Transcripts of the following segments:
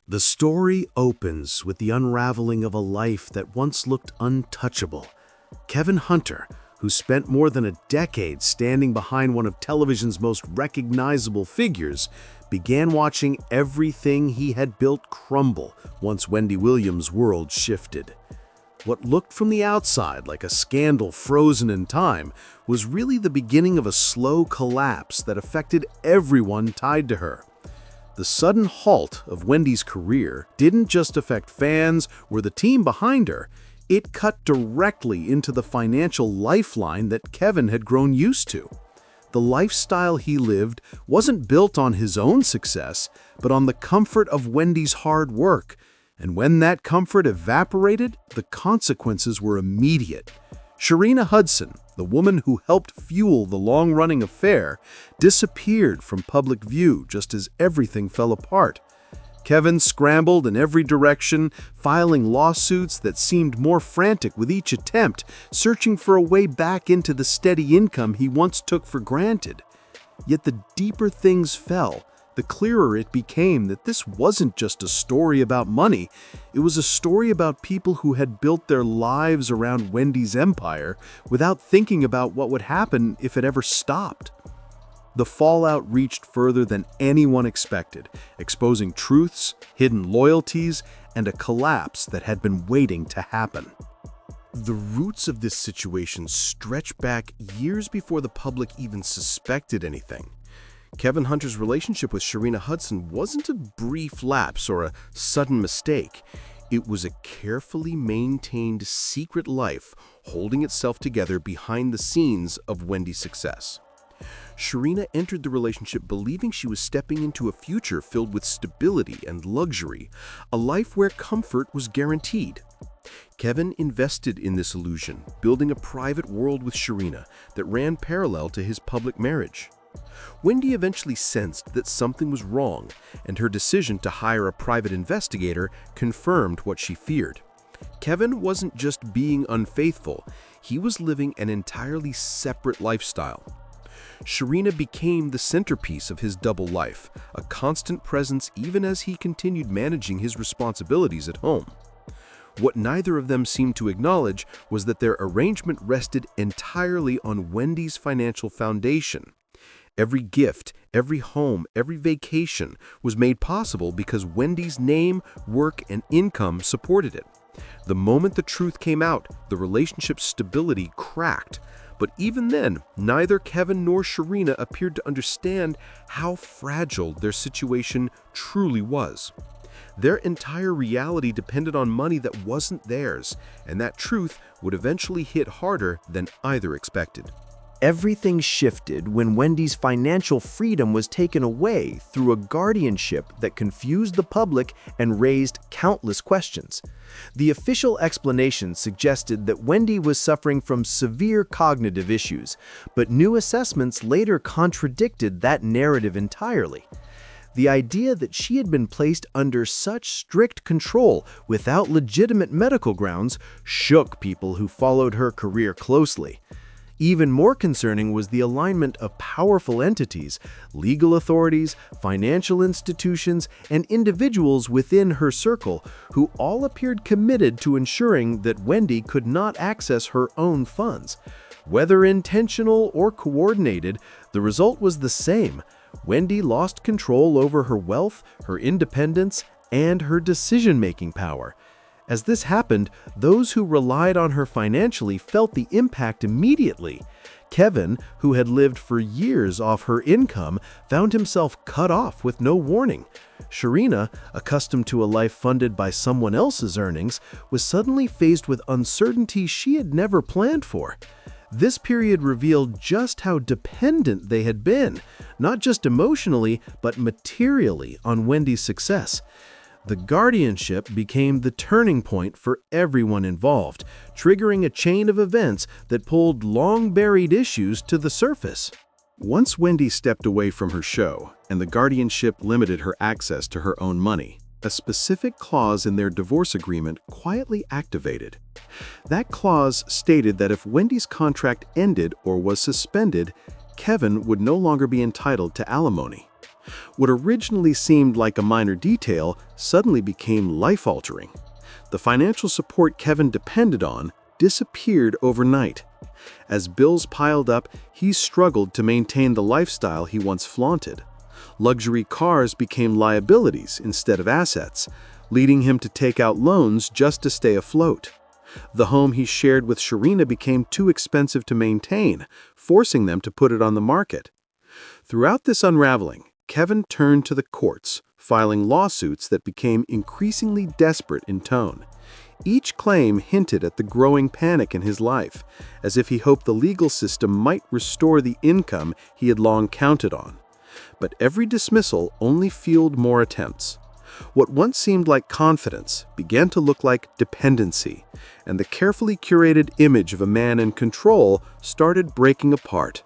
The story opens with the unraveling of a life that once looked untouchable. Kevin Hunter, who spent more than a decade standing behind one of television's most recognizable figures, began watching everything he had built crumble once Wendy Williams' world shifted. What looked from the outside like a scandal frozen in time was really the beginning of a slow collapse that affected everyone tied to her. The sudden halt of Wendy's career didn't just affect fans or the team behind her, it cut directly into the financial lifeline that Kevin had grown used to. The lifestyle he lived wasn't built on his own success, but on the comfort of Wendy's hard work. And when that comfort evaporated, the consequences were immediate. Sharina Hudson, the woman who helped fuel the long-running affair, disappeared from public view just as everything fell apart. Kevin scrambled in every direction, filing lawsuits that seemed more frantic with each attempt, searching for a way back into the steady income he once took for granted. Yet the deeper things fell, the clearer it became that this wasn't just a story about money, it was a story about people who had built their lives around Wendy's empire without thinking about what would happen if it ever stopped. The fallout reached further than anyone expected, exposing truths, hidden loyalties, and a collapse that had been waiting to happen. The roots of this situation stretch back years before the public even suspected anything. Kevin Hunter's relationship with Sharina Hudson wasn't a brief lapse or a sudden mistake. It was a carefully maintained secret life holding itself together behind the scenes of Wendy's success. Sharina entered the relationship believing she was stepping into a future filled with stability and luxury, a life where comfort was guaranteed. Kevin invested in this illusion, building a private world with Sharina that ran parallel to his public marriage. Wendy eventually sensed that something was wrong, and her decision to hire a private investigator confirmed what she feared. Kevin wasn't just being unfaithful, he was living an entirely separate lifestyle. Sharina became the centerpiece of his double life, a constant presence even as he continued managing his responsibilities at home. What neither of them seemed to acknowledge was that their arrangement rested entirely on Wendy's financial foundation. Every gift, every home, every vacation was made possible because Wendy's name, work, and income supported it. The moment the truth came out, the relationship's stability cracked. But even then, neither Kevin nor Sharina appeared to understand how fragile their situation truly was. Their entire reality depended on money that wasn't theirs, and that truth would eventually hit harder than either expected. Everything shifted when Wendy's financial freedom was taken away through a guardianship that confused the public and raised countless questions. The official explanation suggested that Wendy was suffering from severe cognitive issues, but new assessments later contradicted that narrative entirely. The idea that she had been placed under such strict control without legitimate medical grounds shook people who followed her career closely. Even more concerning was the alignment of powerful entities, legal authorities, financial institutions, and individuals within her circle who all appeared committed to ensuring that Wendy could not access her own funds. Whether intentional or coordinated, the result was the same. Wendy lost control over her wealth, her independence, and her decision-making power. As this happened, those who relied on her financially felt the impact immediately. Kevin, who had lived for years off her income, found himself cut off with no warning. Sharina, accustomed to a life funded by someone else's earnings, was suddenly faced with uncertainty she had never planned for. This period revealed just how dependent they had been, not just emotionally, but materially, on Wendy's success. The guardianship became the turning point for everyone involved, triggering a chain of events that pulled long-buried issues to the surface. Once Wendy stepped away from her show, and the guardianship limited her access to her own money, a specific clause in their divorce agreement quietly activated. That clause stated that if Wendy's contract ended or was suspended, Kevin would no longer be entitled to alimony. What originally seemed like a minor detail suddenly became life-altering. The financial support Kevin depended on disappeared overnight. As bills piled up, he struggled to maintain the lifestyle he once flaunted. Luxury cars became liabilities instead of assets, leading him to take out loans just to stay afloat. The home he shared with Sharina became too expensive to maintain, forcing them to put it on the market. Throughout this unraveling, Kevin turned to the courts, filing lawsuits that became increasingly desperate in tone. Each claim hinted at the growing panic in his life, as if he hoped the legal system might restore the income he had long counted on. But every dismissal only fueled more attempts. What once seemed like confidence began to look like dependency, and the carefully curated image of a man in control started breaking apart.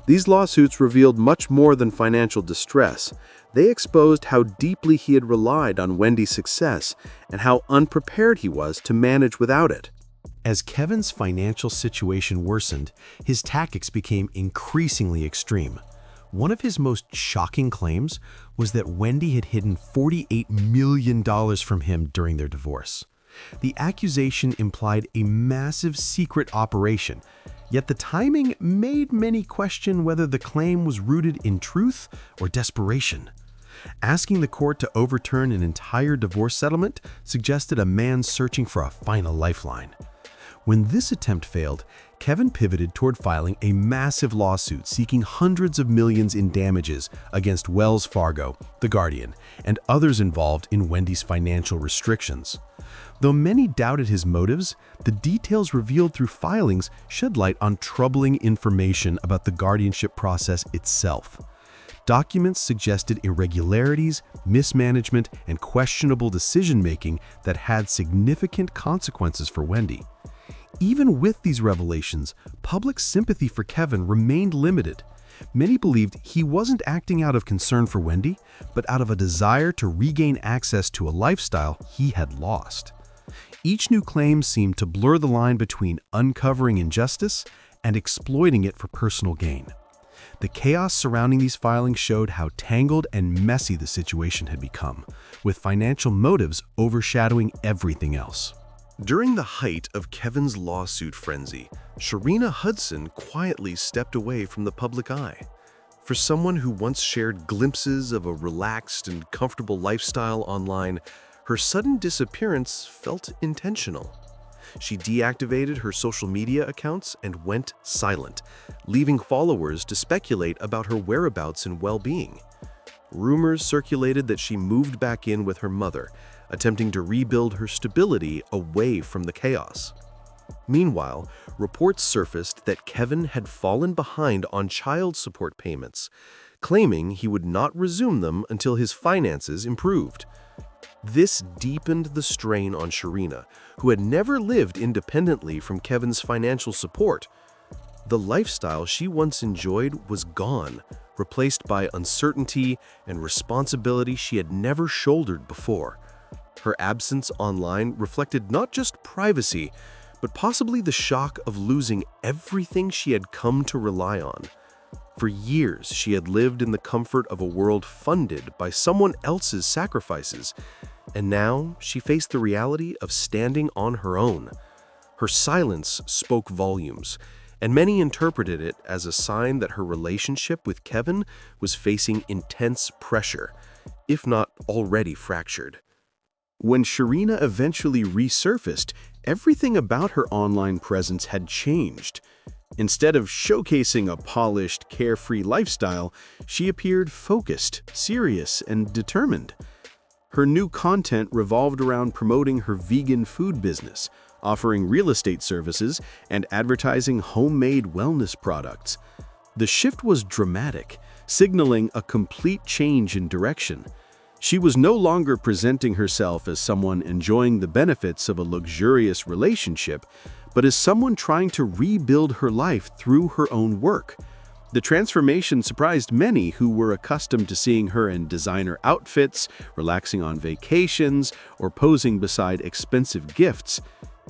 These lawsuits revealed much more than financial distress. They exposed how deeply he had relied on Wendy's success and how unprepared he was to manage without it. As Kevin's financial situation worsened, his tactics became increasingly extreme. One of his most shocking claims was that Wendy had hidden $48 million from him during their divorce. The accusation implied a massive secret operation, yet the timing made many question whether the claim was rooted in truth or desperation. Asking the court to overturn an entire divorce settlement suggested a man searching for a final lifeline. When this attempt failed, Kevin pivoted toward filing a massive lawsuit seeking hundreds of millions in damages against Wells Fargo, The Guardian, and others involved in Wendy's financial restrictions. Though many doubted his motives, the details revealed through filings shed light on troubling information about the guardianship process itself. Documents suggested irregularities, mismanagement, and questionable decision-making that had significant consequences for Wendy. Even with these revelations, public sympathy for Kevin remained limited. Many believed he wasn't acting out of concern for Wendy, but out of a desire to regain access to a lifestyle he had lost. Each new claim seemed to blur the line between uncovering injustice and exploiting it for personal gain. The chaos surrounding these filings showed how tangled and messy the situation had become, with financial motives overshadowing everything else. During the height of Kevin's lawsuit frenzy, Sharina Hudson quietly stepped away from the public eye. For someone who once shared glimpses of a relaxed and comfortable lifestyle online, her sudden disappearance felt intentional. She deactivated her social media accounts and went silent, leaving followers to speculate about her whereabouts and well-being. Rumors circulated that she moved back in with her mother, attempting to rebuild her stability away from the chaos. Meanwhile, reports surfaced that Kevin had fallen behind on child support payments, claiming he would not resume them until his finances improved. This deepened the strain on Sharina, who had never lived independently from Kevin's financial support. The lifestyle she once enjoyed was gone, replaced by uncertainty and responsibility she had never shouldered before. Her absence online reflected not just privacy, but possibly the shock of losing everything she had come to rely on. For years, she had lived in the comfort of a world funded by someone else's sacrifices, and now she faced the reality of standing on her own. Her silence spoke volumes, and many interpreted it as a sign that her relationship with Kevin was facing intense pressure, if not already fractured. When Sharina eventually resurfaced, everything about her online presence had changed. Instead of showcasing a polished, carefree lifestyle, she appeared focused, serious, and determined. Her new content revolved around promoting her vegan food business, offering real estate services, and advertising homemade wellness products. The shift was dramatic, signaling a complete change in direction. She was no longer presenting herself as someone enjoying the benefits of a luxurious relationship, but as someone trying to rebuild her life through her own work. The transformation surprised many who were accustomed to seeing her in designer outfits, relaxing on vacations, or posing beside expensive gifts.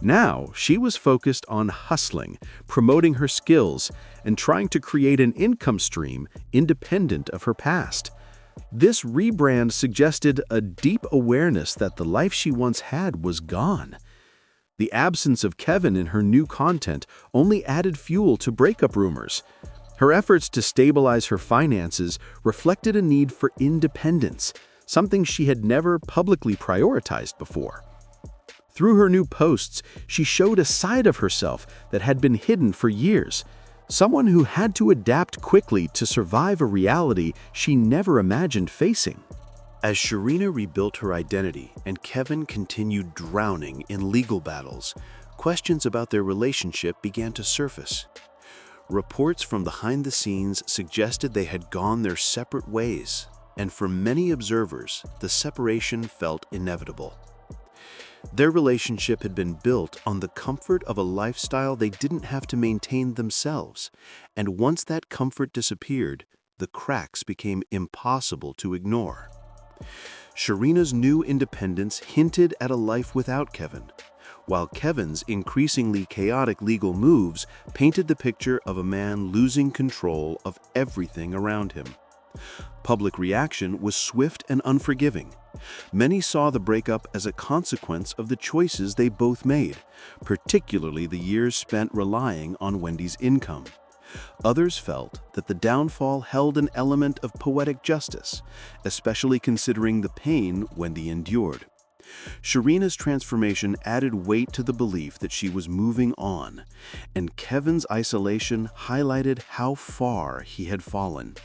Now, she was focused on hustling, promoting her skills, and trying to create an income stream independent of her past. This rebrand suggested a deep awareness that the life she once had was gone. The absence of Kevin in her new content only added fuel to breakup rumors. Her efforts to stabilize her finances reflected a need for independence, something she had never publicly prioritized before. Through her new posts, she showed a side of herself that had been hidden for years, someone who had to adapt quickly to survive a reality she never imagined facing. As Sharina rebuilt her identity and Kevin continued drowning in legal battles, questions about their relationship began to surface. Reports from behind the scenes suggested they had gone their separate ways, and for many observers, the separation felt inevitable. Their relationship had been built on the comfort of a lifestyle they didn't have to maintain themselves, and once that comfort disappeared, the cracks became impossible to ignore. Sharina's new independence hinted at a life without Kevin, while Kevin's increasingly chaotic legal moves painted the picture of a man losing control of everything around him. Public reaction was swift and unforgiving. Many saw the breakup as a consequence of the choices they both made, particularly the years spent relying on Wendy's income. Others felt that the downfall held an element of poetic justice, especially considering the pain Wendy endured. Sharina's transformation added weight to the belief that she was moving on, and Kevin's isolation highlighted how far he had fallen.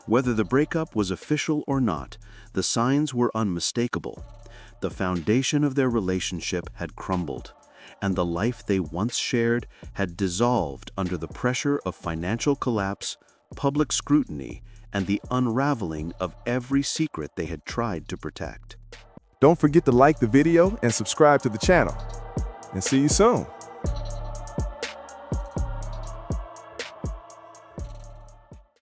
Whether the breakup was official or not, the signs were unmistakable. The foundation of their relationship had crumbled, and the life they once shared had dissolved under the pressure of financial collapse, public scrutiny, and the unraveling of every secret they had tried to protect. Don't forget to like the video and subscribe to the channel. And see you soon.